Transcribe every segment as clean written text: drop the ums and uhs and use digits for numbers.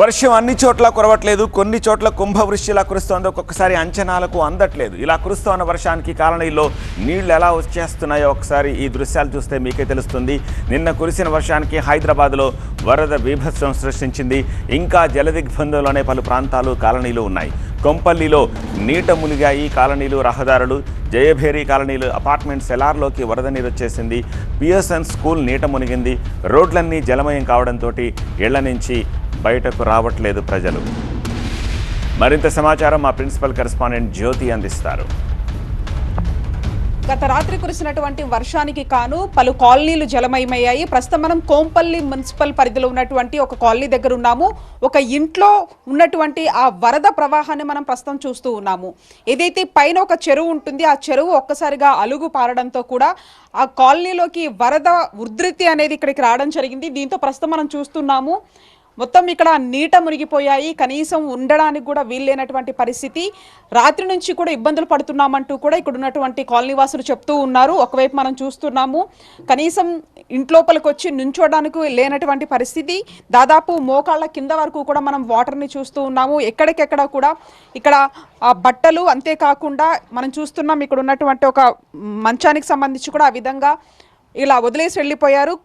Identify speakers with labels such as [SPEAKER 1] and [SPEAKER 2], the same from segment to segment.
[SPEAKER 1] వర్షం అన్ని చోట్ల కురవట్లేదు, కొన్ని చోట్ల కుంభవృష్టిలా కురుస్తోంది. ఒక్కొక్కసారి అంచనాలకు అందట్లేదు. ఇలా కురుస్తోన్న వర్షానికి కాలనీలో నీళ్లు ఎలా వచ్చేస్తున్నాయో ఒకసారి ఈ దృశ్యాలు చూస్తే మీకే తెలుస్తుంది. నిన్న కురిసిన వర్షానికి హైదరాబాద్లో వరద బీభత్సం సృష్టించింది. ఇంకా జలదిగ్బంధంలోనే పలు ప్రాంతాలు కాలనీలు ఉన్నాయి. కొంపల్లిలో నీట మునిగాయి కాలనీలు, రహదారులు. జయభేరి కాలనీలు అపార్ట్మెంట్ సెలార్లోకి వరద నీరు వచ్చేసింది. పిఎస్ఎన్ స్కూల్ నీట మునిగింది. రోడ్లన్నీ జలమయం కావడంతో ఇళ్ల నుంచి బయటకు రావట్లేదు ప్రజలు. మరింత సమాచారం మా ప్రిన్సిపల్ కరెస్పాండెంట్ జ్యోతి అందిస్తారు.
[SPEAKER 2] గత రాత్రి కురిసినటువంటి వర్షానికి కాను పలు కాలనీలు జలమయమయ్యాయి. ప్రస్తుతం మనం కోంపల్లి మున్సిపల్ పరిధిలో ఉన్నటువంటి ఒక కాలనీ దగ్గర ఉన్నాము. ఒక ఇంట్లో ఉన్నటువంటి ఆ వరద ప్రవాహాన్ని మనం ప్రస్తుతం చూస్తూ ఉన్నాము. ఏదైతే పైన ఒక చెరువు ఉంటుంది, ఆ చెరువు ఒక్కసారిగా అలుగు పారడంతో కూడా ఆ కాలనీలోకి వరద ఉధృతి అనేది ఇక్కడికి రావడం జరిగింది. దీంతో ప్రస్తుతం మనం చూస్తున్నాము మొత్తం ఇక్కడ నీట మునిగిపోయాయి. కనీసం ఉండడానికి కూడా వీల్లేనటువంటి పరిస్థితి. రాత్రి నుంచి కూడా ఇబ్బందులు పడుతున్నామంటూ కూడా ఇక్కడ ఉన్నటువంటి కాలనీ వాసులు చెప్తూ ఉన్నారు. ఒకవైపు మనం చూస్తున్నాము కనీసం ఇంట్లోపలికి వచ్చి నుంచోడానికి లేనటువంటి పరిస్థితి. దాదాపు మోకాళ్ళ కింద వరకు కూడా మనం వాటర్ని చూస్తూ ఉన్నాము. ఎక్కడికెక్కడ కూడా ఇక్కడ బట్టలు, అంతేకాకుండా మనం చూస్తున్నాం ఇక్కడ ఉన్నటువంటి ఒక మంచానికి సంబంధించి కూడా ఆ విధంగా ఇలా వదిలేసి వెళ్ళిపోయారు.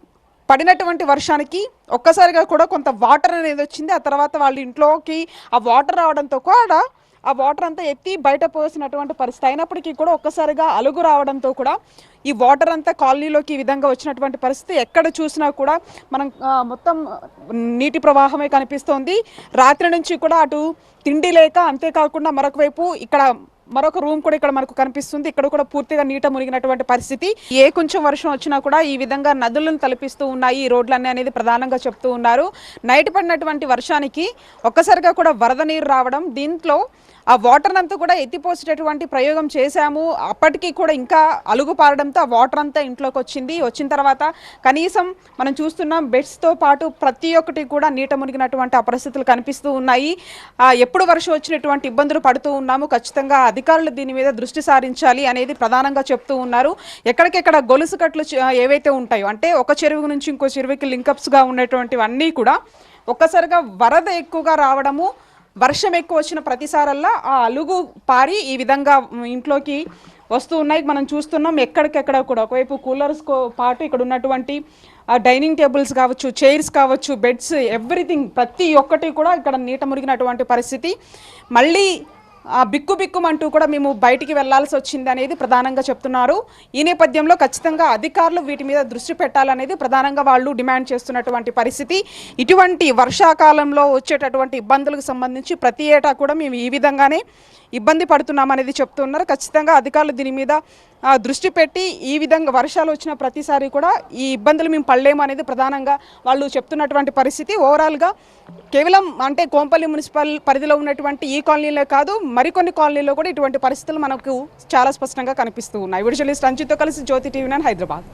[SPEAKER 2] పడినటువంటి వర్షానికి ఒక్కసారిగా కూడా కొంత వాటర్ అనేది వచ్చింది. ఆ తర్వాత వాళ్ళ ఇంట్లోకి ఆ వాటర్ రావడంతో కూడా ఆ వాటర్ అంతా ఎత్తి బయట పోసినటువంటి పరిస్థితి. అయినప్పటికీ కూడా ఒక్కసారిగా అలుగు రావడంతో కూడా ఈ వాటర్ అంతా కాలనీలోకి ఈ విధంగా వచ్చినటువంటి పరిస్థితి. ఎక్కడ చూసినా కూడా మనం మొత్తం నీటి ప్రవాహమే కనిపిస్తోంది. రాత్రి నుంచి కూడా అటు తిండి లేక, అంతేకాకుండా మరొక వైపు ఇక్కడ మరొక రూమ్ కూడా ఇక్కడ మనకు కనిపిస్తుంది. ఇక్కడ కూడా పూర్తిగా నీట మునిగినటువంటి పరిస్థితి. ఏ కొంచెం వర్షం వచ్చినా కూడా ఈ విధంగా నదులను తలపిస్తూ ఉన్నాయి ఈ రోడ్లన్నీ అనేది ప్రధానంగా చెప్తూ ఉన్నారు. నైట్ పడినటువంటి వర్షానికి ఒక్కసారిగా కూడా వరద నీరు రావడం, దీంట్లో ఆ వాటర్ అంతా కూడా ఎత్తిపోసేటటువంటి ప్రయోగం చేశాము. అప్పటికీ కూడా ఇంకా అలుగు పారడంతో ఆ వాటర్ అంతా ఇంట్లోకి వచ్చిన తర్వాత కనీసం మనం చూస్తున్నాం బెడ్స్తో పాటు ప్రతి ఒక్కటి కూడా నీట మునిగినటువంటి ఆ పరిస్థితులు కనిపిస్తూ ఉన్నాయి. ఎప్పుడు వర్షం వచ్చినటువంటి ఇబ్బందులు పడుతూ ఉన్నాము. ఖచ్చితంగా అధికారులు దీని మీద దృష్టి సారించాలి అనేది ప్రధానంగా చెప్తూ ఉన్నారు. ఎక్కడికెక్కడ గొలుసు కట్లు ఏవైతే ఉంటాయో, అంటే ఒక చెరువు నుంచి ఇంకో చెరువుకి లింకప్స్గా ఉన్నటువంటివన్నీ కూడా ఒక్కసారిగా వరద ఎక్కువగా రావడము, వర్షం ఎక్కువ వచ్చిన ప్రతిసారల్లా ఆ అలుగు పారి ఈ విధంగా ఇంట్లోకి వస్తూ ఉన్నాయి. మనం చూస్తున్నాం ఎక్కడికెక్కడ కూడా ఒకవైపు కూలర్స్తో పాటు ఇక్కడ ఉన్నటువంటి డైనింగ్ టేబుల్స్ కావచ్చు, చైర్స్ కావచ్చు, బెడ్స్, ఎవ్రీథింగ్ ప్రతి ఒక్కటి కూడా ఇక్కడ నీట మునిగినటువంటి పరిస్థితి. మళ్ళీ బిక్కుమంటూ కూడా మేము బయటికి వెళ్లాల్సి వచ్చింది అనేది ప్రధానంగా చెప్తున్నారు. ఈ నేపథ్యంలో ఖచ్చితంగా అధికారులు వీటి మీద దృష్టి పెట్టాలనేది ప్రధానంగా వాళ్ళు డిమాండ్ చేస్తున్నటువంటి పరిస్థితి. ఇటువంటి వర్షాకాలంలో వచ్చేటటువంటి ఇబ్బందులకు సంబంధించి ప్రతి ఏటా కూడా మేము ఈ విధంగానే ఇబ్బంది పడుతున్నామనేది చెప్తున్నారు. ఖచ్చితంగా అధికారులు దీని మీద దృష్టి పెట్టి ఈ విధంగా వర్షాలు వచ్చిన ప్రతిసారి కూడా ఈ ఇబ్బందులు మేము పడలేము అనేది ప్రధానంగా వాళ్ళు చెప్తున్నటువంటి పరిస్థితి. ఓవరాల్గా కేవలం అంటే కోంపల్లి మున్సిపల్ పరిధిలో ఉన్నటువంటి ఈ కాలనీలో కాదు, మరికొన్ని కాలనీలో కూడా ఇటువంటి పరిస్థితులు మనకు చాలా స్పష్టంగా కనిపిస్తూ ఉన్నాయి. వీడియో జర్నలిస్ట్ రంజిత్తో కలిసి జ్యోతి టీవీ 9 హైదరాబాద్.